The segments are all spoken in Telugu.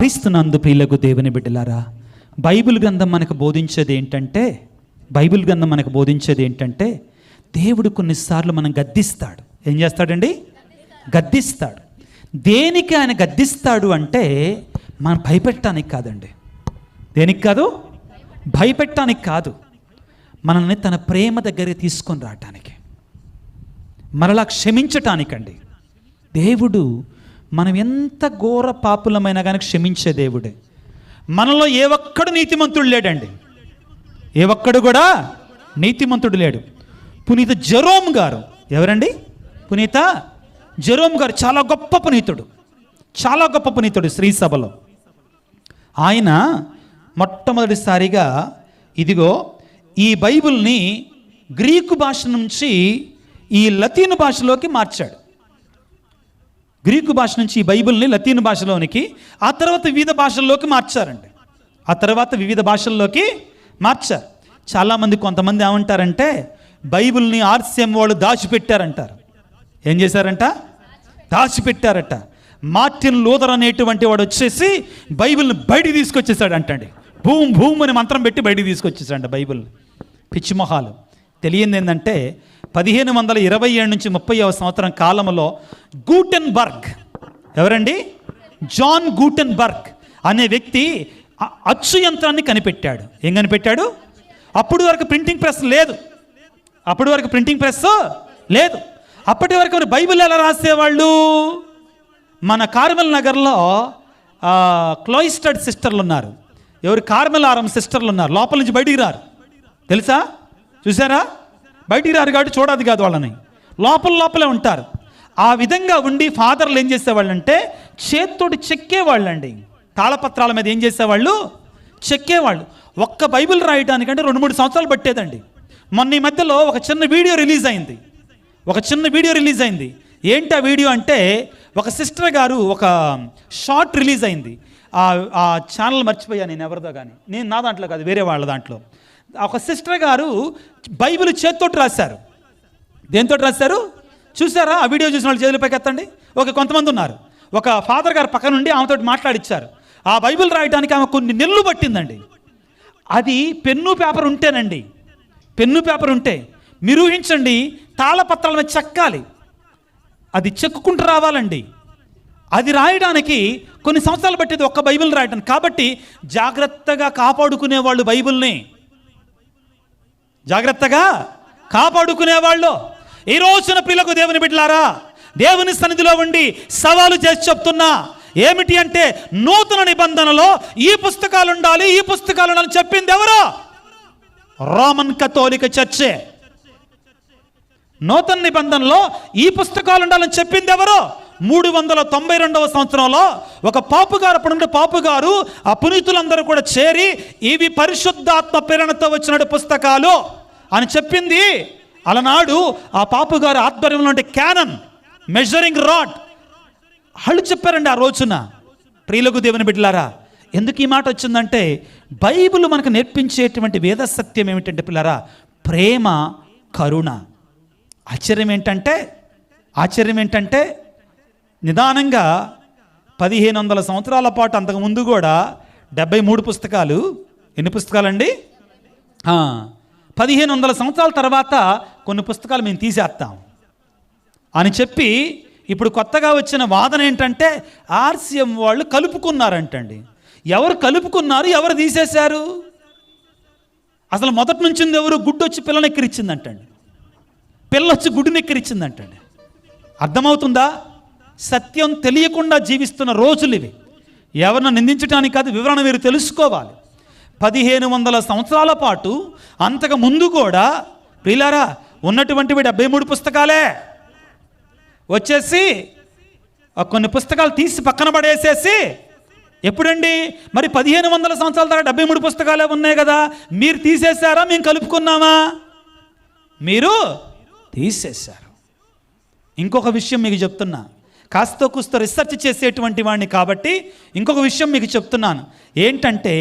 క్రీస్తునందు ప్రియులకు దేవుని బిడ్డలారా, బైబిల్ గ్రంథం మనకు బోధించేది ఏంటంటే దేవుడు కొన్నిసార్లు మనం గద్దిస్తాడు. ఏం చేస్తాడండి? గద్దిస్తాడు. దేనికి ఆయన గద్దిస్తాడు అంటే మనం భయపెట్టడానికి కాదండి. దేనికి కాదు? భయపెట్టడానికి కాదు, మనల్ని తన ప్రేమ దగ్గరికి తీసుకొని రావటానికి, మరలా క్షమించటానికండి. దేవుడు మనం ఎంత ఘోర పాపులమైనా కానీ క్షమించే దేవుడే. మనలో ఏ ఒక్కడు నీతిమంతుడు లేడండి, ఏ ఒక్కడు కూడా నీతిమంతుడు లేడు. పునీత జెరోమ్ గారు, ఎవరండి? పునీత జెరోమ్ గారు చాలా గొప్ప పునీతుడు శ్రీ సభలో. ఆయన మొట్టమొదటిసారిగా ఇదిగో ఈ బైబిల్ని గ్రీకు భాష నుంచి ఈ లతీను భాషలోకి మార్చాడు. గ్రీకు భాష నుంచి ఈ బైబిల్ని లతీను భాషలోనికి, ఆ తర్వాత వివిధ భాషల్లోకి మార్చారు. చాలామంది, కొంతమంది ఏమంటారంటే బైబిల్ని ఆర్సిఎం వాళ్ళు దాచిపెట్టారంటారు. ఏం చేశారంట? దాచిపెట్టారట. మార్టిన్ లూథర్ అనేటువంటి వాడు వచ్చేసి బైబిల్ని బయటికి తీసుకొచ్చేసాడు అంటండి. భూమ్ అని మంత్రం పెట్టి బయటికి తీసుకొచ్చేసాడంట బైబిల్ని. పిచ్చిమొహాలు. తెలియంది ఏంటంటే 1527 నుంచి 30వ సంవత్సరం కాలంలో గూటెన్బర్గ్, ఎవరండి? జాన్ గూటెన్బర్గ్ అనే వ్యక్తి అచ్చు యంత్రాన్ని కనిపెట్టాడు. ఏం కనిపెట్టాడు? అప్పటి వరకు ప్రింటింగ్ ప్రెస్ లేదు. అప్పటి వరకు బైబిల్ ఎలా రాసేవాళ్ళు? మన కార్మెల్ నగర్లో క్లోయిస్టర్డ్ సిస్టర్లు ఉన్నారు. ఎవరు? కార్మెల్ ఆరం సిస్టర్లు ఉన్నారు. లోపల నుంచి బయటికి రారు, తెలుసా? చూసారా? బయటికి రారు కాబట్టి చూడదు కాదు, వాళ్ళని లోపలే ఉంటారు. ఆ విధంగా ఉండి ఫాదర్లు ఏం చేసేవాళ్ళంటే చేత్తోటి చెక్కేవాళ్ళండి. తాళపత్రాల మీద ఏం చేసేవాళ్ళు? చెక్కేవాళ్ళు. ఒక్క బైబిల్ రాయడానికంటే 2-3 సంవత్సరాలు పట్టేదండి. మొన్న ఈ మధ్యలో ఒక చిన్న వీడియో రిలీజ్ అయింది. ఏంటి ఆ వీడియో అంటే, ఒక సిస్టర్ గారు ఒక షార్ట్ రిలీజ్ అయింది. ఆ ఛానల్ మర్చిపోయా నేను, ఎవరిదో కానీ, నేను నా దాంట్లో కాదు, వేరే వాళ్ళ దాంట్లో. ఒక సిస్టర్ గారు బైబిల్ చేత్తోటి రాశారు. దేంతో రాశారు చూసారా? ఆ వీడియో చూసిన వాళ్ళు చేతులపైకి ఎత్తండి. ఓకే, కొంతమంది ఉన్నారు. ఒక ఫాదర్ గారు పక్క నుండి ఆమెతో మాట్లాడిచ్చారు. ఆ బైబిల్ రాయడానికి ఆమె కొన్ని నెలలు పట్టిందండి. అది పెన్ను పేపర్ ఉంటే మీరు ఊహించండి, తాళపత్రాల మీద చెక్కాలి, అది చెక్కుకుంటూ రావాలండి. అది రాయడానికి కొన్ని సంవత్సరాలు పట్టేది ఒక్క బైబిల్ రాయడానికి. కాబట్టి జాగ్రత్తగా కాపాడుకునేవాళ్ళు, బైబిల్ని జాగ్రత్తగా కాపాడుకునేవాళ్ళు. ఈ రోజున ప్రియులకు దేవుని బిడ్డలారా, దేవుని సన్నిధిలో ఉండి సవాలు చేసి చెప్తున్నా, ఏమిటి అంటే నూతన నిబంధనలో ఈ పుస్తకాలు ఉండాలి చెప్పింది ఎవరు? రోమన్ కథోలిక చర్చే. నూతన నిబంధనలో ఈ పుస్తకాలు ఉండాలని చెప్పింది ఎవరు? 392వ సంవత్సరంలో ఒక పాపు గారు ఆ పునీతులందరూ కూడా చేరి ఇవి పరిశుద్ధాత్మ ప్రేరణతో వచ్చిన పుస్తకాలు అని చెప్పింది. అలనాడు ఆ పాపు గారు ఆధ్వర్యంలో క్యానన్, మెజరింగ్ రాడ్ వాళ్ళు చెప్పారండి ఆ రోజున. ప్రియులకు దేవుని బిడ్డలారా, ఎందుకు ఈ మాట వచ్చిందంటే బైబిల్ మనకు నేర్పించేటువంటి వేద సత్యం ఏమిటంటే పిల్లరా, ప్రేమ, కరుణ. ఆశ్చర్యం ఏంటంటే నిదానంగా 1500 సంవత్సరాల పాటు అంతకుముందు కూడా 73 పుస్తకాలు. ఎన్ని పుస్తకాలండి? 1500 సంవత్సరాల తర్వాత కొన్ని పుస్తకాలు మేము తీసేస్తాం అని చెప్పి ఇప్పుడు కొత్తగా వచ్చిన వాదన ఏంటంటే ఆర్సిఎం వాళ్ళు కలుపుకున్నారంటండి. ఎవరు కలుపుకున్నారు? ఎవరు తీసేశారు? అసలు మొదటి నుంచి ఎవరు? గుడ్డొచ్చి పిల్లనెక్కిరిచ్చిందంటండి. పిల్లొచ్చి గుడ్డునెక్కిరిచ్చిందంటండి. అర్థమవుతుందా? సత్యం తెలియకుండా జీవిస్తున్న రోజులు ఇవి. ఎవరిని నిందించడానికి కాదు, వివరణ మీరు తెలుసుకోవాలి. 1500 సంవత్సరాల పాటు అంతకు ముందు కూడా ప్రియులారా ఉన్నటువంటివి 73 పుస్తకాలే. వచ్చేసి కొన్ని పుస్తకాలు తీసి పక్కన పడేసేసి ఎప్పుడండి మరి 1500 సంవత్సరాల తర్వాత 73 పుస్తకాలే ఉన్నాయి కదా, మీరు తీసేశారా? మేము కలుపుకున్నామా? మీరు తీసేశారు. ఇంకొక విషయం మీకు చెప్తున్నా, కాస్త కూస్త రీసెర్చ్ చేసేటువంటి వాడిని కాబట్టి ఇంకొక విషయం మీకు చెప్తున్నాను. ఏంటంటే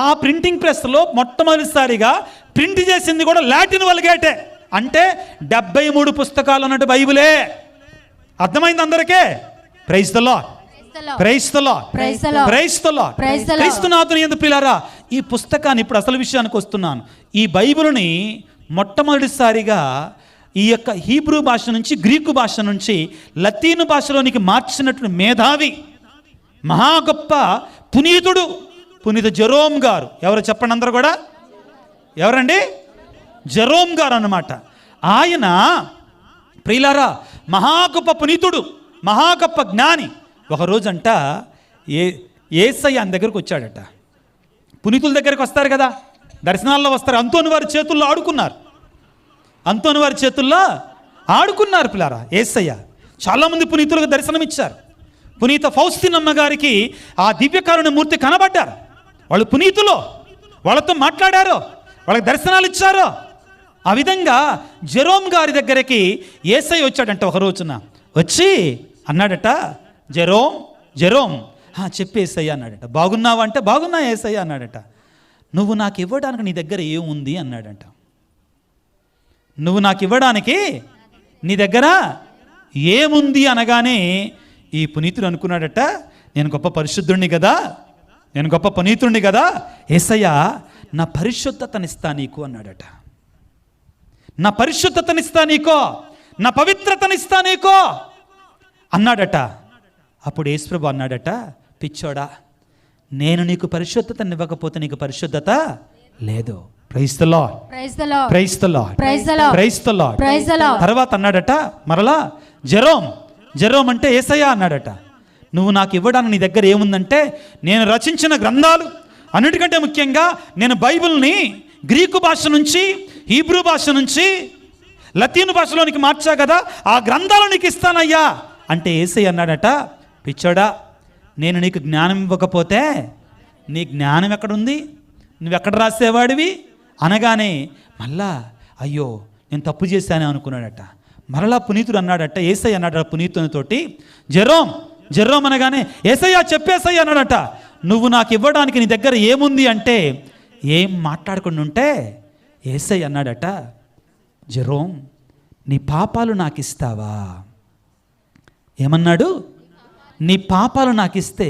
ఆ ప్రింటింగ్ ప్రెస్లో మొట్టమొదటిసారిగా ప్రింట్ చేసింది కూడా లాటిన్ వల్గేటే. అంటే 73 పుస్తకాలు అన్నట్టు బైబిలే. అర్థమైంది అందరికీ? Praise the lord. క్రీస్తునాథుని యందు ప్రియులారా, ఈ పుస్తకాన్ని ఇప్పుడు అసలు విషయానికి వస్తున్నాను. ఈ బైబిల్ని మొట్టమొదటిసారిగా ఈ యొక్క హీబ్రూ భాష నుంచి, గ్రీకు భాష నుంచి లతీను భాషలోనికి మార్చినటువంటి మేధావి, మహా గొప్ప పునీతుడు, పునీత జెరోమ్ గారు. ఎవరు చెప్పండి అందరూ కూడా? ఎవరండి? జెరోమ్ గారు అన్నమాట. ఆయన ప్రియులారా మహా గొప్ప పునీతుడు, మహా గొప్ప జ్ఞాని. ఒకరోజంట యేసయ్య ఆయన దగ్గరకు వచ్చాడట. పునీతుల దగ్గరికి వస్తారు కదా, దర్శనాల్లో వస్తారు. అంతోని వారి చేతుల్లో ఆడుకున్నారు, అంతోని వారి చేతుల్లో ఆడుకున్నారు పిల్లారా యేసయ్య. చాలామంది పునీతులకు దర్శనమిచ్చారు. పునీత ఫౌస్తినమ్మ గారికి ఆ దివ్యకారుణ్య మూర్తి కనబడ్డారు. వాళ్ళు పునీతులు, వాళ్ళతో మాట్లాడారు, వాళ్ళకి దర్శనాలు ఇచ్చారు. ఆ విధంగా జెరోమ్ గారి దగ్గరికి యేసయ్య వచ్చాడంట. ఒక రోజున వచ్చి అన్నాడట, జెరోమ్ జెరోమ్ చెప్పేసయ్య అన్నాడట. బాగున్నావా అంటే బాగున్నా యేసయ్య అన్నాడట. నువ్వు నాకు ఇవ్వడానికి నీ దగ్గర ఏముంది అన్నాడంట. నువ్వు నాకు ఇవ్వడానికి నీ దగ్గర ఏముంది అనగానే ఈ పునీతుడు అనుకున్నాడట, నేను గొప్ప పరిశుద్ధుణ్ణి కదా, నేను గొప్ప పునీతుణ్ణి కదా, యేసయ్య నా పరిశుద్ధతనిస్తా నీకు అన్నాడట. నా పరిశుద్ధతనిస్తా నీకో, నా పవిత్రతనిస్తా నీకో అన్నాడట. అప్పుడు యేసుప్రభు అన్నాడట, పిచ్చోడా, నేను నీకు పరిశుద్ధతని ఇవ్వకపోతే నీకు పరిశుద్ధత లేదు. Praise the lord, praise the lord, praise the lord, praise the lord, praise the lord, praise the lord. తర్వాత అన్నాడట మరలా, జెరోమ్ జెరోమ్ అంటే యేసయ్య అన్నాడట, నువ్వు నాకు ఇవ్వడానికి నీ దగ్గర ఏముందంటే నేను రచించిన గ్రంథాలు, అన్నిటికంటే ముఖ్యంగా నేను బైబిల్ని గ్రీకు భాష నుంచి, హీబ్రూ భాష నుంచి లతీను భాషలోనికి మార్చా కదా, ఆ గ్రంథాలు నీకు ఇస్తానయ్యా అంటే యేసయ్య అన్నాడట, పిచ్చోడా, నేను నీకు జ్ఞానం ఇవ్వకపోతే నీ జ్ఞానం ఎక్కడుంది, నువ్వెక్కడ రాసేవాడివి అనగానే మళ్ళా అయ్యో నేను తప్పు చేశానే అనుకున్నాడట. మరలా పునీతుడు అన్నాడట, యేసయ్య అన్నాడట పునీతునితోటి, జెరోమ్ జెరోమ్ అనగానే యేసయ్య చెప్పేసయ్య అన్నాడట, నువ్వు నాకు ఇవ్వడానికి నీ దగ్గర ఏముంది అంటే ఏం మాట్లాడకుండా ఉంటే యేసయ్య అన్నాడట, జెరోమ్ నీ పాపాలు నాకు ఇస్తావా? ఏమన్నాడు? నీ పాపాలు నాకు ఇస్తే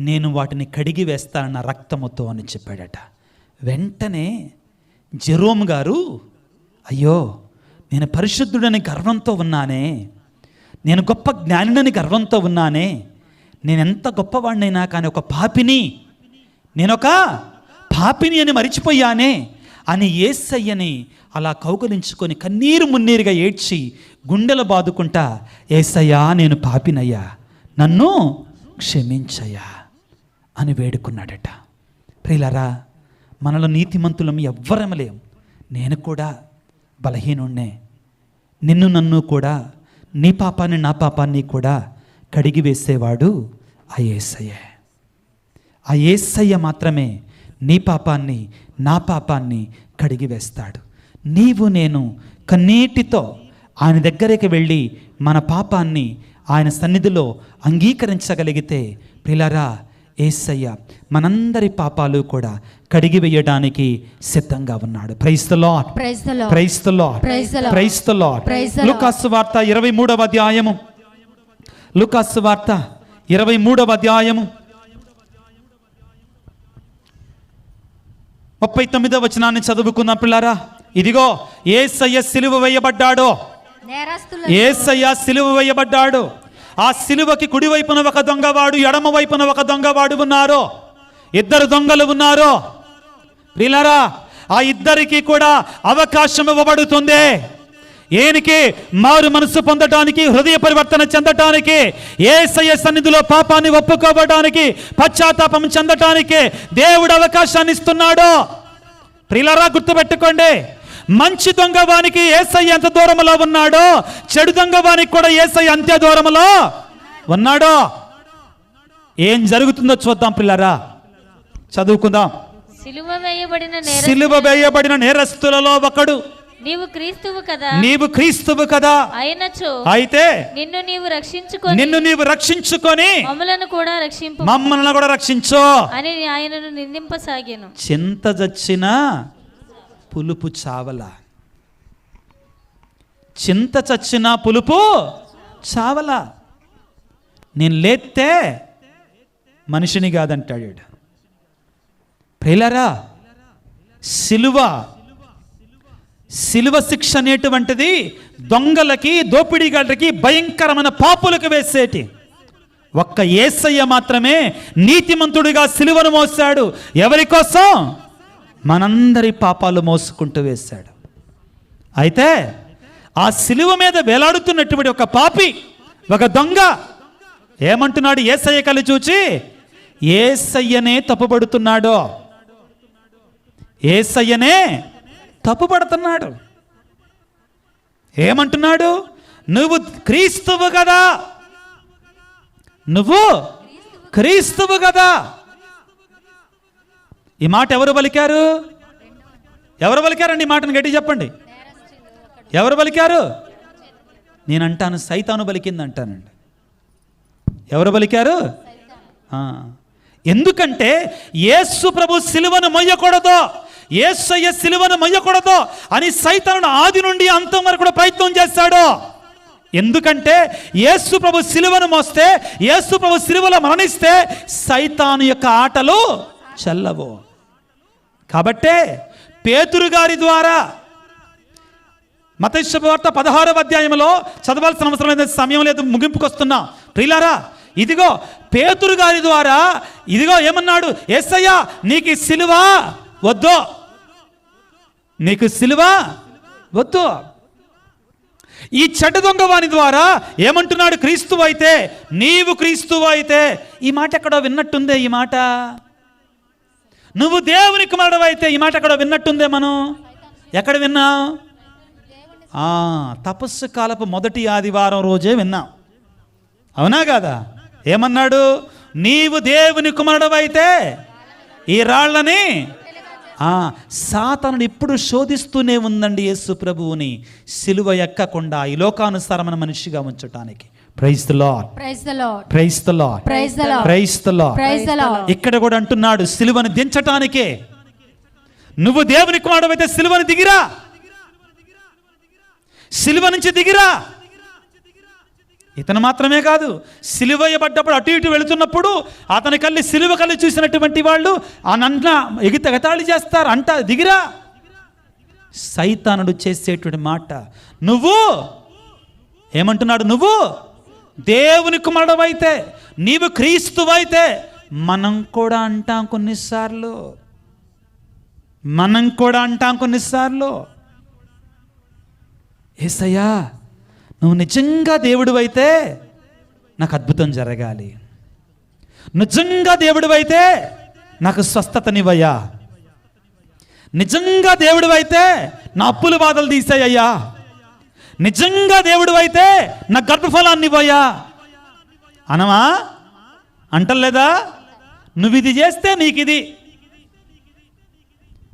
నేను వాటిని కడిగి వేస్తాను నా రక్తముతో అని చెప్పాడట. వెంటనే జెరోమ్ గారు, అయ్యో నేను పరిశుద్ధుడని గర్వంతో ఉన్నానే, నేను గొప్ప జ్ఞానినని గర్వంతో ఉన్నానే, నేను ఎంత గొప్పవాడినైనా కానీ ఒక పాపిని, నేనొక పాపిని అని మరిచిపోయానే అని యేసయ్యని అలా కౌగలించుకొని కన్నీరు మున్నీరుగా ఏడ్చి గుండెలు బాదుకుంటా, యేసయ్యా నేను పాపినయ్యా, నన్ను క్షమించయ్యా అని వేడుకున్నాడట. ప్రియులారా, మనలో నీతిమంతులం ఎవ్వరమలేం. నేను కూడా బలహీనుణ్ణే. నిన్ను నన్ను కూడా, నీ పాపాన్ని నా పాపాన్ని కూడా కడిగి వేసేవాడు ఆ యేసయ్యే. ఆ యేసయ్య మాత్రమే నీ పాపాన్ని నా పాపాన్ని కడిగి వేస్తాడు. నీవు నేను కన్నీటితో ఆయన దగ్గరికి వెళ్ళి మన పాపాన్ని ఆయన సన్నిధిలో అంగీకరించగలిగితే ప్రియులారా, యేసయ్య మనందరి పాపాలు కూడా కడిగి వేయడానికి సిద్ధంగా ఉన్నాడు. Praise the lord, praise the lord, praise the lord, praise the lord. లూకాసు వార్త 23వ అధ్యాయము, లూకాసు వార్త 23వ అధ్యాయము 39వ వచనాన్ని చదువుకుందాం పిల్లారా. ఇదిగో యేసయ్య సిలువ వేయబడ్డాడు, యేసయ్య సిలువ వేయబడ్డాడు. ఆ సిలువకి కుడివైపున ఒక దొంగవాడు, ఎడమ వైపున ఒక దొంగవాడు ఉన్నారు. ఇద్దరు దొంగలు ఉన్నారు. ప్రియులారా, ఆ ఇద్దరికి కూడా అవకాశం ఇవ్వబడుతుంది. ఏనికి? మారు మనసు పొందటానికి, హృదయ పరివర్తన చెందటానికి, యేసయ్య సన్నిధిలో పాపాన్ని ఒప్పుకోవడానికి, పశ్చాత్తాపం చెందటానికి దేవుడు అవకాశాన్ని ఇస్తున్నాడు. ప్రియులారా, గుర్తుపెట్టుకోండి, మంచి దొంగవానికి యేసయ్య ఎంత దూరంలో ఉన్నాడో, చెడు దొంగవానికి కూడా యేసయ్య అంతే దూరంలో ఉన్నాడో. ఏం జరుగుతుందో చూద్దాం పిల్లారా, చదువుకుందాం. సిలువ వేయబడిన నేరస్తులలో ఒకడు, నీవు క్రీస్తువు కదా, నీవు క్రీస్తువు కదా అయినచో అయితే నిన్ను నీవు రక్షించుకొని మమ్మల్ని కూడా రక్షించు అని ఆయనను నిందింపసాగాను. చింత చచ్చినా పులుపు చావల, చింత చచ్చినా పులుపు చావల. నేను లేస్తే మనిషిని కాదంటాడు. ప్రియులారా, సిలువ శిక్ష అనేటువంటిది దొంగలకి, దోపిడీగాళ్ళకి, భయంకరమైన పాపులకు వేసేటి. ఒక్క యేసయ్య మాత్రమే నీతిమంతుడిగా సిలువను మోసాడు. ఎవరి కోసం? మనందరి పాపాలు మోసుకుంటూ వేశాడు. అయితే ఆ సిలువ మీద వేలాడుతున్నటువంటి ఒక పాపి, ఒక దొంగ ఏమంటున్నాడు? యేసయ్య కళ్ళు చూచి యేసయ్యనే తప్పుపడుతున్నాడు. యేసయ్యనే తప్పుపడుతున్నాడు. ఏమంటున్నాడు? నువ్వు క్రీస్తువు కదా, నువ్వు క్రీస్తువు కదా. ఈ మాట ఎవరు పలికారు? ఎవరు పలికారండి ఈ మాటను? గట్టి చెప్పండి. ఎవరు పలికారు? నేను అంటాను సైతాను పలికింది అంటానండి. ఎవరు పలికారు? ఎందుకంటే యేసు ప్రభు సిలువను మొయ్యకూడదు, యేసయ్య సిలువను మొయ్యకూడదు అని సైతాను ఆది నుండి అంతం వరకు కూడా ప్రయత్నం చేశాడు. ఎందుకంటే యేసు ప్రభు సిలువను మోస్తే, యేసు ప్రభు సిలువలో మరణిస్తే సైతాను యొక్క ఆటలు చెల్లవు. కాబట్టే పేతురు గారి ద్వారా మత్తయి శుభవార్త 16వ అధ్యాయంలో చదవాల్సిన అవసరం లేదు, సమయం లేదు, ముగింపుకు వస్తున్నా. ప్రియులారా, ఇదిగో పేతురు గారి ద్వారా ఇదిగో ఏమన్నాడు? యేసయ్య నీకు సిలువ వద్దు, నీకు సిలువ వద్దు. ఈ చెడ్డ దొంగ వాని ద్వారా ఏమంటున్నాడు? క్రీస్తువు అయితే, నీవు క్రీస్తువు అయితే. ఈ మాట ఎక్కడో విన్నట్టుందే. ఈ మాట నువ్వు దేవుని కుమారుడు అయితే, ఈ మాట ఎక్కడో విన్నట్టుందే. మనం ఎక్కడ విన్నాం? తపస్సు కాలపు మొదటి ఆదివారం రోజే విన్నాం. అవునా కాదా? ఏమన్నాడు? నీవు దేవుని కుమారుడు అయితే ఈ రాళ్ళని. సాతానుడు ఇప్పుడు శోధిస్తూనే ఉందండి యేసు ప్రభువుని సిలువ ఎక్కకుండా ఈ లోకానుసారమైన మనిషిగా ఉంచటానికి. Praise the lord, praise the lord, praise the lord, praise the lord, praise the lord, praise the lord. ఇక్కడ కూడా అంటున్నాడు సిలువను దించటానికే. నువ్వు దేవుని కుమారుడు అయితే సిలువను దిగిరా, సిలువ నుంచి దిగిరా. ఇతను మాత్రమే కాదు, సిలువ వేయబడ్డప్పుడు అటు ఇటు వెళుతున్నప్పుడు అతని కళ్ళు సిలువ కళ్ళు చూసినటువంటి వాళ్ళు అనంట ఎగతాళి చేస్తారు. అంట దిగిరా. సైతానుడు చేసేటువంటి మాట. నువ్వు ఏమంటున్నాడు? నువ్వు దేవుని కుమారుడవైతే, నీవు క్రీస్తువైతే. మనం కూడా అంటాం కొన్నిసార్లు, యేసయ్యా నువ్వు నిజంగా దేవుడు అయితే నాకు అద్భుతం జరగాలి, నిజంగా దేవుడు అయితే నాకు స్వస్థతనివ్వయ్యా, నిజంగా దేవుడు అయితే నా అప్పుల బాధలు తీసేయ్యా, నిజంగా దేవుడు అయితే నా గర్భఫలాన్ని ఇవ్వయ్యా అనమా? అంటలేదా? నువ్వు ఇది చేస్తే నీకు ఇది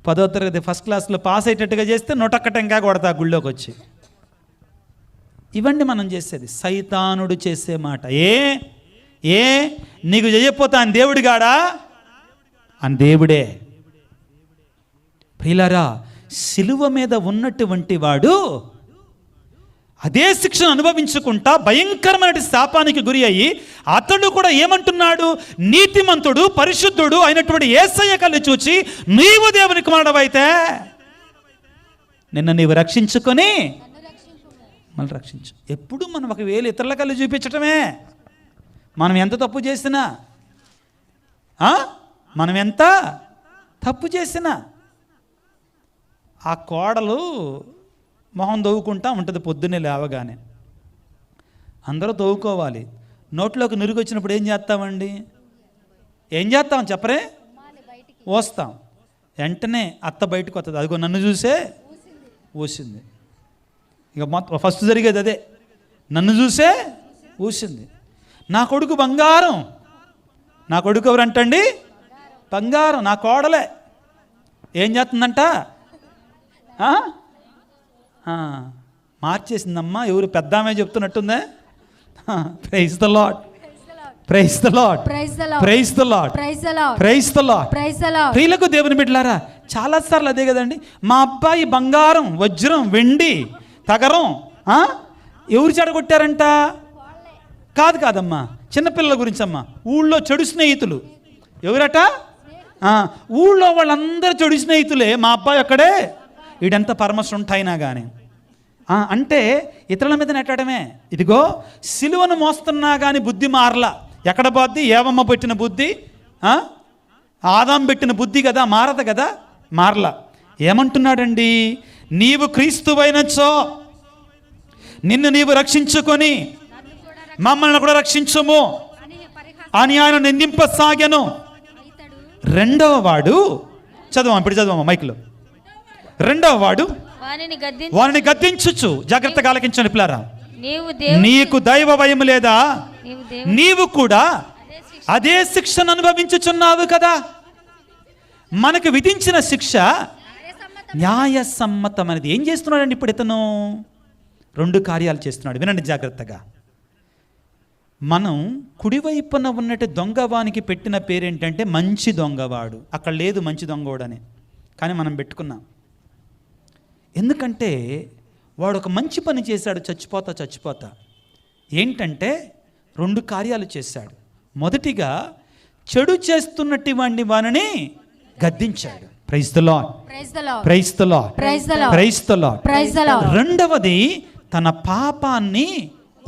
10వ తరగతి ఫస్ట్ క్లాస్లో పాస్ అయ్యేటట్టుగా చేస్తే 101 టెంకాయ కొడతా గుళ్ళోకి వచ్చి. ఇవన్నీ మనం చేసేది. సైతానుడు చేసే మాట. ఏ నీకు చేయకపోతే ఆయన దేవుడు గాడా? ఆయన దేవుడే. ప్రియులారా, సిలువ మీద ఉన్నటువంటి వాడు అదే శిక్షను అనుభవించుకుంటా భయంకరమైన శాపానికి గురి అయ్యి అతడు కూడా ఏమంటున్నాడు? నీతిమంతుడు, పరిశుద్ధుడు అయినటువంటి యేసయ్య కళ్ళు చూచి నీవు దేవుని కుమారుడవైతే నిన్ను నీవు రక్షించుకొని మళ్ళీ రక్షించు. ఎప్పుడు మనం ఒక వేలు ఇతరుల కళ్ళు చూపించటమే. మనం ఎంత తప్పు చేసినా ఆ కోడలు మొహం తవ్వుకుంటా ఉంటుంది పొద్దున్నే లేవగానే. అందరూ తవ్వుకోవాలి. నోట్లోకి నురుగు వచ్చినప్పుడు ఏం చేస్తామండి? ఏం చేస్తాం చెప్పరే? ఓస్తాం. వెంటనే అత్త బయటకు వస్తుంది. అదిగో నన్ను చూసే ఊసింది. ఇక మొత్తం ఫస్ట్ జరిగేది అదే. నన్ను చూసే ఊసింది. నా కొడుకు బంగారం. నా కొడుకు ఎవరంటండి? బంగారం. నా కోడలే ఏం చేస్తుందంట? మార్చేసిందమ్మా. ఎవరు పెద్దామే చెప్తున్నట్టుందే. Praise the lord, praise the lord, praise the lord, praise the lord. ప్రియులకు దేవుని బిడ్డలారా, చాలాసార్లు అదే కదండి. మా అబ్బాయి బంగారం, వజ్రం, వెండి, తగరం ఎవరు చెడగొట్టారంట? కాదమ్మా, చిన్నపిల్లల గురించి అమ్మ. ఊళ్ళో చెడు స్నేహితులు ఎవరట? ఊళ్ళో వాళ్ళందరూ చెడు స్నేహితులే. మా అబ్బాయి ఒక్కడే వీడెంత పరమశుంఠైనా కానీ అంటే ఇతరుల మీద నెట్టడమే. ఇదిగో సిలువను మోస్తున్నా కానీ బుద్ధి మారలా. ఎక్కడ పోద్ది? ఏవమ్మ పెట్టిన బుద్ధి, ఆదాం పెట్టిన బుద్ధి కదా, మారదు కదా, మారలా. ఏమంటున్నాడండి? నీవు క్రీస్తువైనచో నిన్ను నీవు రక్షించుకొని మమ్మల్ని కూడా రక్షించుము అని ఆయన నిందింపసాగెను. రెండవ వాడు చదవమ్మా, ఇప్పుడు చదవమ్మా మైక్లో. రెండవ వాడు వారిని గద్దించుచు, జాగ్రత్తగా ఆలకించండి పిల్లారా, నీకు దైవ భయం లేదా? నీవు కూడా అదే శిక్షను అనుభవించుచున్నావు కదా. మనకు విధించిన శిక్ష న్యాయసమ్మతమైనది. ఏం చేస్తున్నాడండి ఇప్పుడు ఇతను? 2 కార్యాలు చేస్తున్నాడు. వినండి జాగ్రత్తగా. మనం కుడివైపున ఉన్నట్టు దొంగవానికి పెట్టిన పేరేంటంటే మంచి దొంగవాడు. అక్కడ లేదు మంచి దొంగవాడని, కానీ మనం పెట్టుకున్నాం. ఎందుకంటే వాడు ఒక మంచి పని చేశాడు, చచ్చిపోతా. ఏంటంటే 2 కార్యాలు చేశాడు. మొదటిగా చెడు చేస్తున్నట్టు వాడిని గద్దించాడు. Praise the lord, praise the lord, praise the lord. రెండవది తన పాపాన్ని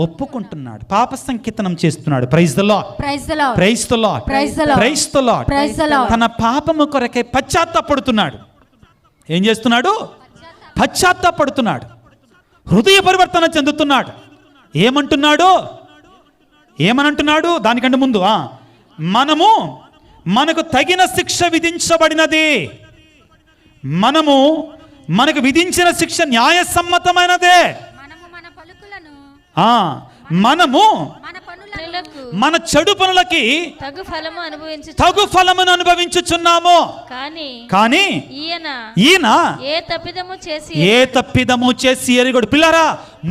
ఒప్పుకుంటున్నాడు, పాప సంకీర్తనం చేస్తున్నాడు. Praise the lord, praise the lord, praise the lord, praise the lord. తన పాపము కొరకై పశ్చాత్తాపడుతున్నాడు. ఏం చేస్తున్నాడు? పశ్చాత్తాపడుతున్నాడు, హృదయ పరివర్తన చెందుతున్నాడు. ఏమనంటున్నాడు? దానికంటే ముందు మనకు తగిన శిక్ష విధించబడినది. మనకు విధించిన శిక్ష న్యాయసమ్మతమైనదే. మనము మన చెడు పనులకి తగు ఫలమును అనుభవించుచున్నాము. కానీ ఈయన ఏ తప్పిదము చేసి ఎరుగడు. పిల్లరా,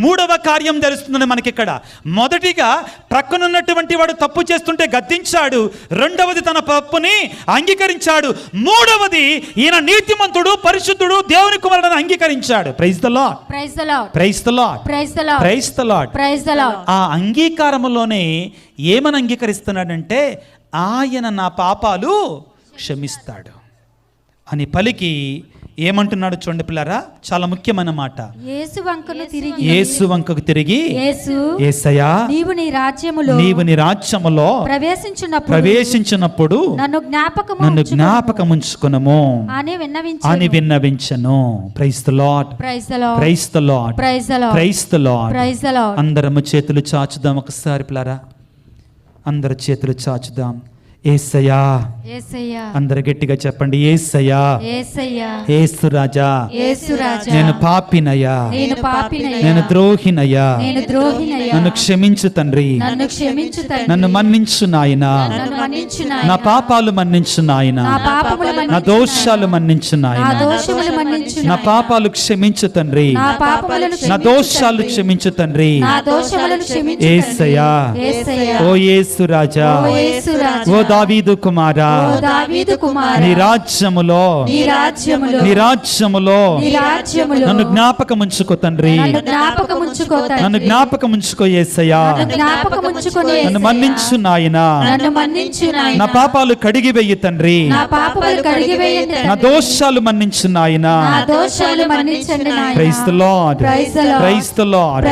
3వ కార్యం తెలుస్తుందని మనకి ఇక్కడ. మొదటిగా ప్రక్కనున్నటువంటి వాడు తప్పు చేస్తుంటే గద్దించాడు. రెండవది తన తప్పుని అంగీకరించాడు. మూడవది ఈయన నీతిమంతుడు, పరిశుద్ధుడు, దేవుని కుమారుడని అంగీకరించాడు. Praise the lord, praise the lord, praise the lord, praise the lord, praise the lord, praise the lord. ఆ అంగీకారములోనే ఏమని అంగీకరిస్తున్నాడంటే ఆయన నా పాపాలు క్షమిస్తాడు అని పలికి ఏమంటున్నాడు చూడండి పిల్లరా, చాలా ముఖ్యమైన మాట. యేసు వంకకు తిరిగి యేసయ్యా, నీవు నీ రాజ్యములో ప్రవేశించినప్పుడు నన్ను జ్ఞాపకముంచుకొనుము అని విన్నవించను. Praise the lord, praise the lord, praise the lord, praise the lord. అందరము చేతులు చాచుదాం ఒకసారి పిల్లరా, అందరు చేతులు చాచుదాం. యేసయ్యా, అందరు గట్టిగా చెప్పండి. యేసయ్యా, యేసు రాజా, నేను పాపినయ్యా, నేను ద్రోహినయ్యా, నన్ను క్షమించు తండ్రి, నన్ను మన్నించు నాయనా, నా పాపాలు మన్నించు నాయనా, నా దోషాలు మన్నించు నాయనా, నా పాపాలు క్షమించు తండ్రి, నా దోషాలు క్షమించు తండ్రి. యేసయ్యా, ఓ యేసు రాజా, ఓ దావీదు కుమారా, నీ రాజ్యములో నన్ను జ్ఞాపకముంచుకో తండ్రి, నన్ను జ్ఞాపకముంచుకో యేసయ్యా, నన్ను మన్నించు నాయనా, నా పాపాలు కడిగి వెయ్యి తండ్రి, నా దోషాలు మన్నించు నాయనా. Praise the lord, praise the lord,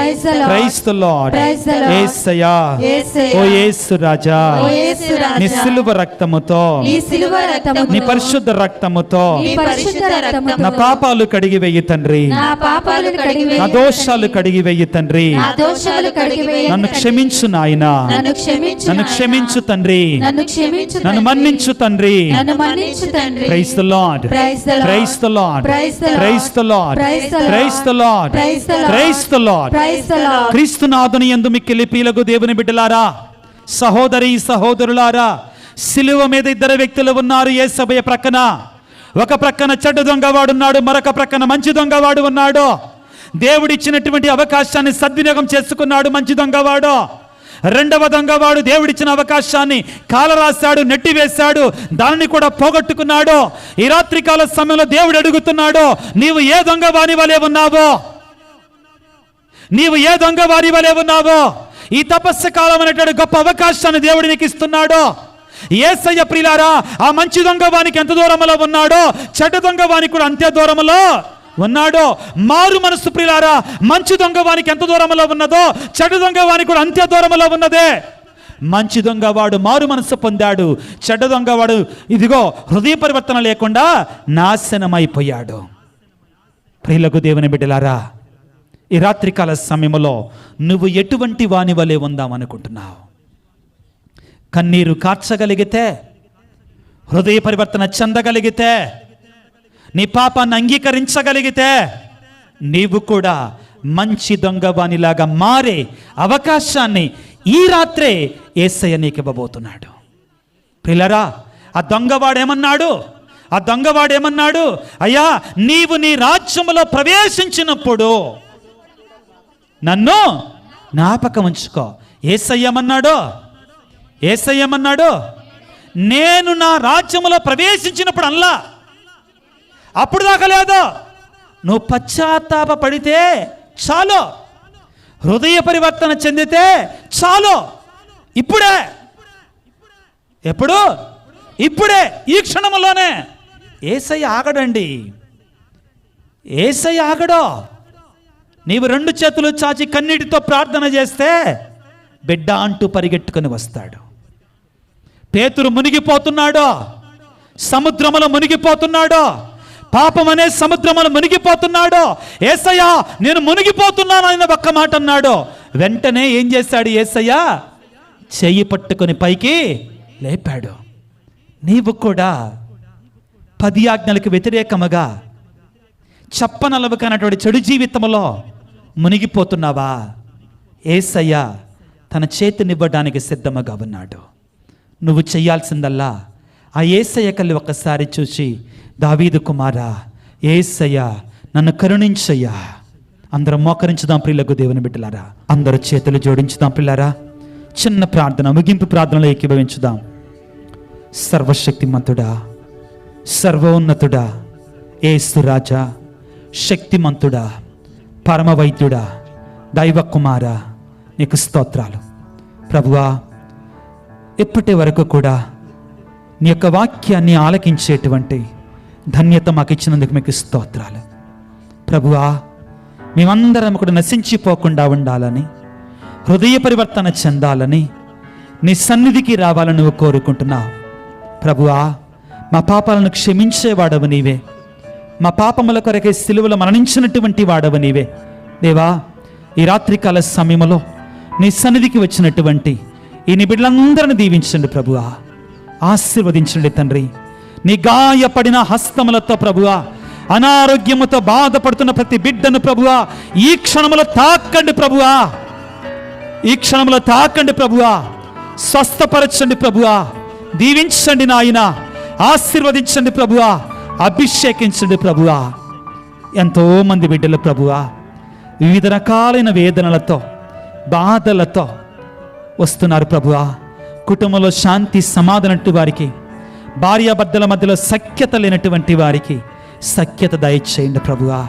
praise the lord. యేసయ్యా, ఓ యేసు రాజా, నీ సిలువ రక్తముతో, నీ పరిశుద్ధ రక్తముతో నా పాపాలు కడిగి వెయ్యి తండ్రి, నా దోషాలు కడిగి వెయ్యి తండ్రి. నన్ను క్షమించు నాయనా, నన్ను క్షమించు తండ్రి, నన్ను మన్నించు తండ్రి. Praise the lord, praise the lord, praise the lord, praise the lord, praise the lord. క్రీస్తునాథుని యందు మిక్కిలి ప్రియులకు దేవుని బిడ్డలారా, సహోదరి సహోదరులారా, సిలువ మీద 2 వ్యక్తులు ఉన్నారు యేసయ్య ప్రక్కన. ఒక ప్రక్కన చెడ్డ దొంగవాడున్నాడు, మరొక ప్రక్కన మంచి దొంగవాడు ఉన్నాడు. దేవుడిచ్చినటువంటి అవకాశాన్ని సద్వినియోగం చేసుకున్నాడు మంచి దొంగవాడు. రెండవ దొంగవాడు దేవుడిచ్చిన అవకాశాన్ని కాలరాశాడు, నెట్టివేశాడు, దానిని కూడా పోగొట్టుకున్నాడు. ఈ రాత్రికాల సమయంలో దేవుడు అడుగుతున్నాడు, నీవు ఏ దొంగవాని వలె ఉన్నావో? నీవు ఏ దొంగవాని వలె ఉన్నావో? ఈ తపస్సు కాలం అనేటువంటి గొప్ప అవకాశాన్ని దేవుడు నీకు ఇస్తున్నాడు. యేసయ్య ప్రియులారా, ఆ మంచి దొంగ వానికి ఎంత దూరంలో ఉన్నాడో చెడ్డ దొంగ వానికి కూడా అంతే దూరంలో ఉన్నాడో. మారు మనసు ప్రియులారా, మంచి దొంగ వానికి ఎంత దూరంలో ఉన్నదో చెడ్డ దొంగ వానికి కూడా అంతే దూరంలో ఉన్నదే. మంచి దొంగ వాడు మారు మనసు పొందాడు, చెడ్డ దొంగ వాడు ఇదిగో హృదయ పరివర్తన లేకుండా నాశనమైపోయాడు. ప్రియులకు దేవుని బిడ్డలారా, ఈ రాత్రికాల సమయంలో నువ్వు ఎటువంటి వాని వలె ఉందామనుకుంటున్నావు? కన్నీరు కార్చగలిగితే, హృదయ పరివర్తన చెందగలిగితే, నీ పాపాన్ని అంగీకరించగలిగితే నీవు కూడా మంచి దొంగ వానిలాగా మారే అవకాశాన్ని ఈ రాత్రే యేసయ్య నీకు ఇవ్వబోతున్నాడు. ప్రియులారా, ఆ దొంగవాడేమన్నాడు? అయ్యా, నీవు నీ రాజ్యములో ప్రవేశించినప్పుడు నన్ను జ్ఞాపకం ఉంచుకో. యేసయ్యమన్నాడు, నేను నా రాజ్యములో ప్రవేశించినప్పుడు అల్లా, అప్పుడు దాకా లేదు. నువ్వు పశ్చాత్తాప పడితే చాలు, హృదయ పరివర్తన చెందితే చాలు. ఇప్పుడే ఈ క్షణంలోనే. యేసయ్య ఆగడండి, యేసయ్య ఆగడు. నీవు 2 చేతులు చాచి కన్నీటితో ప్రార్థన చేస్తే బిడ్డ అంటూ పరిగెట్టుకుని వస్తాడు. పేతురు మునిగిపోతున్నాడు, సముద్రములో మునిగిపోతున్నాడు, పాపం అనే సముద్రములో మునిగిపోతున్నాడు. యేసయ్య నేను మునిగిపోతున్నాను ఆయన ఒక్క మాట అన్నాడు. వెంటనే ఏం చేశాడు యేసయ్య? చెయ్యి పట్టుకొని పైకి లేపాడు. నీవు కూడా 10 ఆజ్ఞలకు వ్యతిరేకముగా చెప్పనలవకనటువంటి చెడు జీవితంలో మునిగిపోతున్నావా? యేసయ్య తన చేతినివ్వడానికి సిద్ధముగా ఉన్నాడు. నువ్వు చేయాల్సిందల్లా ఆ యేసయ్య కల్లి ఒక్కసారి చూసి, దావీదు కుమారా యేసయ్య నన్ను కరుణించయ్యా. అందరం మోకరించుదాం ప్రియులకు దేవుని బిడ్డలారా, అందరూ చేతులు జోడించుదాం పిల్లారా. చిన్న ప్రార్థన, ముగింపు ప్రార్థనలో ఏకీభవించుదాం. సర్వశక్తిమంతుడా, సర్వోన్నతుడా, యేసు రాజా, శక్తిమంతుడా, పరమవైద్యుడా, దైవ కుమారా, నీకు స్తోత్రాలు ప్రభువా. ఇప్పటి వరకు కూడా నీ యొక్క వాక్యాన్ని ఆలకించేటువంటి ధన్యత మాకు ఇచ్చినందుకు మీకు స్తోత్రాలు ప్రభువా. మేమందరం కూడా నశించిపోకుండా ఉండాలని, హృదయ పరివర్తన చెందాలని, నీ సన్నిధికి రావాలని నువ్వు కోరుకుంటున్నావు ప్రభువా. మా పాపాలను క్షమించేవాడవు నీవే, మా పాపముల కొరకే సిలువలో మరణించినటువంటి వాడవు నీవే దేవా. ఈ రాత్రికాల సమయంలో నీ సన్నిధికి వచ్చినటువంటి ఈ నీ బిడ్డలందరిని దీవించండి ప్రభువా, ఆశీర్వదించండి తండ్రి. నీ గాయపడిన హస్తములతో ప్రభువా, అనారోగ్యముతో బాధపడుతున్న ప్రతి బిడ్డను ప్రభువా ఈ క్షణములో తాకండి ప్రభువా, ఈ క్షణంలో తాకండి ప్రభువా, స్వస్థపరచండి ప్రభువా, దీవించండి నాయన, ఆశీర్వదించండి ప్రభువా, అభిషేకించండి ప్రభువా. ఎంతో మంది బిడ్డలు ప్రభువా వివిధ రకాలైన వేదనలతో బాధలతో వస్తున్నారు ప్రభువా. కుటుంబంలో శాంతి సమాధానట్టు వారికి, భార్యాభర్తల మధ్యలో సఖ్యత లేనటువంటి వారికి సఖ్యత దయచేయండి ప్రభువా.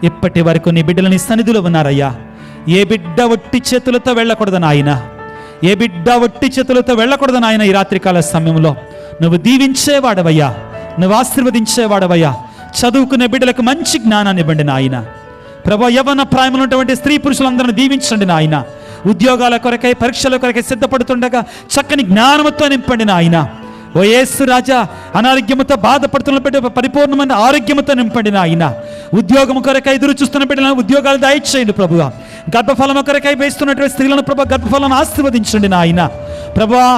ఇప్పటి వరకు నీ బిడ్డలు నీ సన్నిధిలో ఉన్నారయ్యా. ఏ బిడ్డ ఒట్టి చేతులతో వెళ్ళకూడదు నాయన, ఏ బిడ్డ ఒట్టి చేతులతో వెళ్ళకూడదు నాయన. ఈ రాత్రికాల సమయంలో నువ్వు దీవించేవాడవయ్యా, నువ్వు ఆశీర్వదించేవాడవయ్యా. చదువుకునే బిడ్డలకు మంచి జ్ఞానాన్ని ఇవ్వండి నాయన ప్రభు. యవ్వన ప్రాయములు ఉన్నటువంటి స్త్రీ పురుషులందరినీ దీవించండి నాయన. ఉద్యోగాల కొరకై, పరీక్షల కొరకై సిద్ధపడుతుండగా చక్కని జ్ఞానముతో నింపండి నాయన. ఓ యేసు రాజా, అనారోగ్యముతో బాధపడుతున్న బిడ్డ పరిపూర్ణమైన ఆరోగ్యముతో నింపండి నాయన. ఉద్యోగం కొరకై ఎదురు చూస్తున్న బిడ్డలను ఉద్యోగాలు దయచేయండి ప్రభువా. గర్భఫలం కొరకై వేస్తున్నటువంటి స్త్రీలను ప్రభు గర్భఫలను ఆశీర్వదించండి నాయన ప్రభువా.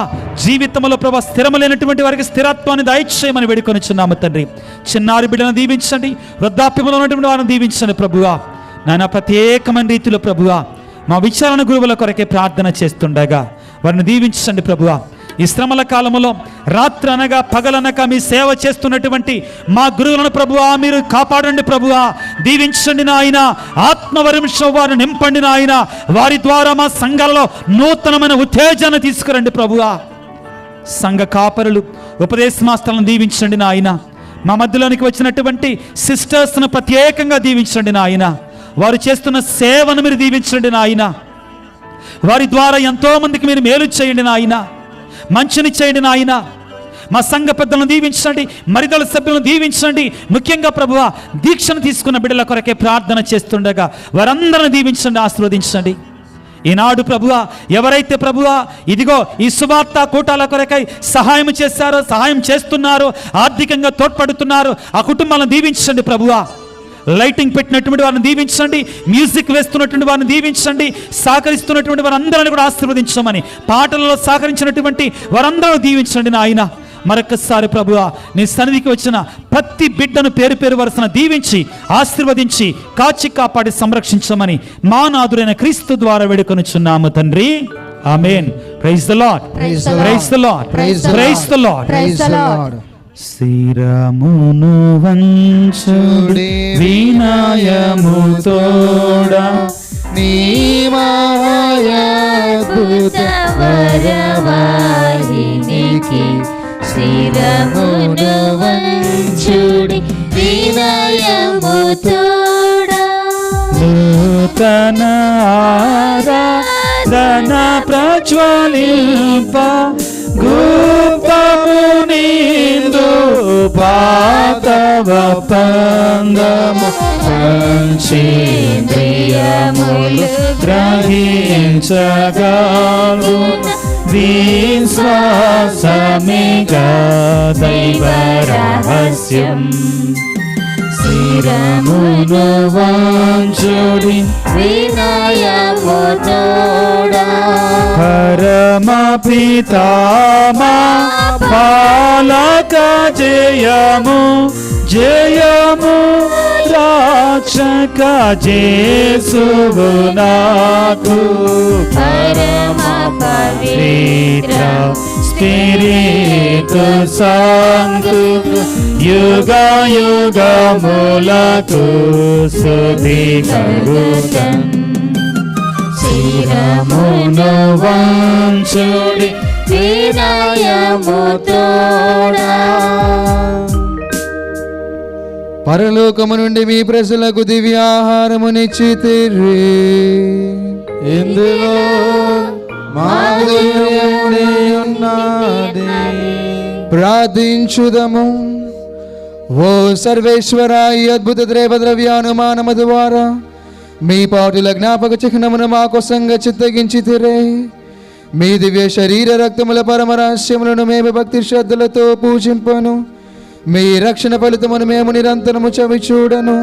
జీవితంలో ప్రభు స్థిరము లేనటువంటి వారికి స్థిరత్వాన్ని దయచేయమని వేడుకొనిచున్నాము తండ్రి. చిన్నారి బిడ్డలను దీవించండి, వృద్ధాప్యంలో ఉన్నటువంటి వారిని దీవించండి ప్రభువా. నాయన ప్రత్యేకమైన రీతిలో ప్రభువా మా విచారణ గురువుల కొరకే ప్రార్థన చేస్తుండగా వారిని దీవించండి ప్రభువా. ఈ శ్రమల కాలంలో రాత్రనగా పగలనక మీ సేవ చేస్తున్నటువంటి మా గురువులను ప్రభువా మీరు కాపాడండి ప్రభువా, దీవించండి నాయన. ఆత్మవరింశం వారిని నింపండి నాయన. వారి ద్వారా మా సంఘాలలో నూతనమైన ఉత్తేజాన్ని తీసుకురండి ప్రభువా. సంఘ కాపరులు, ఉపదేశ మాస్టర్లను దీవించండి నాయన. మా మధ్యలోనికి వచ్చినటువంటి సిస్టర్స్ను ప్రత్యేకంగా దీవించండి నాయన. వారు చేస్తున్న సేవను మీరు దీవించండి నాయన. వారి ద్వారా ఎంతో మందికి మీరు మేలు చేయండి నాయన, మంచిని చేయండి నాయన. మా సంఘ పెద్దలను దీవించండి, మరిదల సభ్యులను దీవించండి. ముఖ్యంగా ప్రభువా, దీక్షను తీసుకున్న బిడ్డల కొరకే ప్రార్థన చేస్తుండగా వారందరిని దీవించండి, ఆశీర్వదించండి. ఈనాడు ప్రభువా, ఎవరైతే ప్రభువా ఇదిగో ఈ సువార్త కూటాల కొరకై సహాయం చేశారో, సహాయం చేస్తున్నారో, ఆర్థికంగా తోడ్పడుతున్నారో ఆ కుటుంబాలను దీవించండి ప్రభువా. లైటింగ్ పెట్టినటువంటి వారిని దీవించండి, మ్యూజిక్ వేస్తున్నటువంటి వారిని దీవించండి, సహకరిస్తున్నటువంటి వారందరిని కూడా ఆశీర్వదించమని, పాటలలో సహకరించినటువంటి వారందరూ దీవించండి నాయన. మరొకసారి ప్రభువా, నీ సన్నిధికి వచ్చిన ప్రతి బిడ్డను పేరు పేరు వరుసన దీవించి ఆశీర్వదించి కాచి కాపాడి సంరక్షించమని మా నాథుడైన క్రీస్తు ద్వారా వేడుకొనుచున్నాము తండ్రి. Amen. Praise the lord, praise the lord, praise the lord, praise the lord. శిరమును వంచుడి వినయము తోడా, నీ మాయాద్భుత వరవాహినికి శిరమును వంచుడి వినయము తోడా, నూతన ఆరాధన ప్రజ్వలింప గోపము నీదు పాతవ పందము పంచేంద్రియములు గ్రహించగలు విశ్వాసమిగా దైవ రహస్యం. శిరమును వంచుడి వినయము తోడా, పరమ పితామా పాలక జయము జయము రక్షక జేసువు నాకు పరమ పవిత్ర స్పిరితు సాంతు యుగ యుగములకు స్తుతి కలుగుతం. శిరమును వంచుడి వినయము తోడా. పరలోకము నుండి మీ ప్రజలకు దివ్యాహారమునిచ్చితిరి. ఇందులో మాధుర్యమునే ఉన్నది. ప్రార్థించుదము. ఓ సర్వేశ్వర, ఈ అద్భుత ద్రవ్యానుమానము ద్వారా మీ పాటుల జ్ఞాపక చిహ్నమును మా కోసంగా చిత్తగించితిరే. మీ దివ్య శరీర రక్తముల పరమరహస్యములను మేము భక్తి శ్రద్ధలతో పూజింపను. మీ రక్షణ ఫలితమును మేము నిరంతరము చవి చూడను.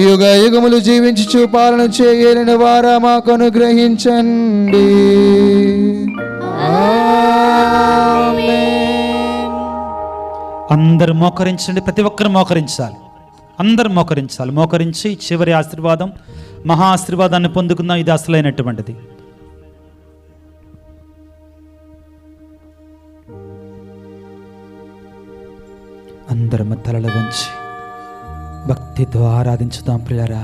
యుగ యుగములు జీవించి పాలన చేయని వారా మాకు అనుగ్రహించండి. అందరు మోకరించండి, ప్రతి ఒక్కరు మోకరించాలి, అందరు మోకరించాలి. మోకరించి చివరి ఆశీర్వాదం, మహా ఆశీర్వాదాన్ని పొందుకుందాం. ఇది అసలైనటువంటిది. అందరం తలలు వంచి భక్తితో ఆరాధించుదాం ప్రియులారా.